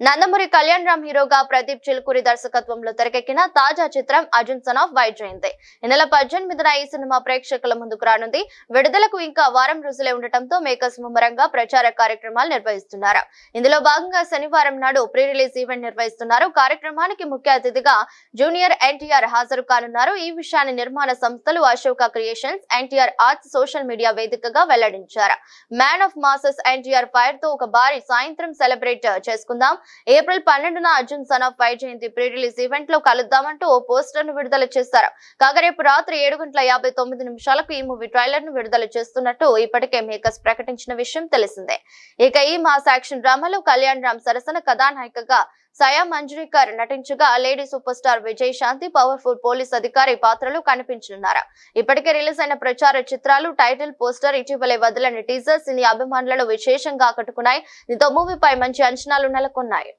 నందమూరి కళ్యాణ్ రామ్ హీరోగా ప్రదీప్ చిలుకూరి దర్శకత్వంలో తెరకెక్కిన తాజా చిత్రం అర్జున్ సన్ ఆఫ్ వైజయంతి. ఈ నెల 18న ఈ సినిమా ప్రేక్షకుల ముందుకు రానుంది. విడుదలకు ఇంకా వారం రోజులే ఉండటంతో మేకర్స్ ముమ్మరంగా ప్రచార కార్యక్రమాలు నిర్వహిస్తున్నారు. ఇందులో భాగంగా శనివారం నాడు ప్రీ రిలీజ్ ఈవెంట్ నిర్వహిస్తున్నారు. కార్యక్రమానికి ముఖ్య అతిథిగా జూనియర్ ఎన్టీఆర్ హాజరు కానున్నారు. ఈ విషయాన్ని నిర్మాణ సంస్థలు Ashoka creations, NTR arts social media వేదికగా వెల్లడించారు. Man of masses NTR fire తో ఒక భారీ సాయంత్రం సెలబ్రేట్ చేసుకుందాం. ఏప్రిల్ 12న Arjun son of Vyjayanthi pre release event లో కలుద్దామంటూ ఓ పోస్టర్ ను విడుదల చేశారు. కాగా రేపు రాత్రి 7:59 ఈ మూవీ ట్రైలర్ ను విడుదల చేస్తున్నట్టు ఇప్పటికే మేకర్స్ ప్రకటించిన విషయం తెలిసిందే. ఇక ఈ మాస్ యాక్షన్ డ్రామాలో కళ్యాణ్ రామ్ సరసన కథానాయికగా సయా మంజ్రీకర్ నటించగా లేడీ సూపర్ స్టార్ విజయ్ శాంతి పవర్ఫుల్ పోలీస్ అధికారి పాత్రలు కనిపించనున్నారు. ఇప్పటికే రిలీజ్ అయిన ప్రచార చిత్రాలు, టైటిల్ పోస్టర్, ఇటీవలే వదిలిన టీజర్ సినీ అభిమానులను విశేషంగా ఆకట్టుకున్నాయి. దీంతో మూవీపై మంచి అంచనాలు నెలకొన్నాయి.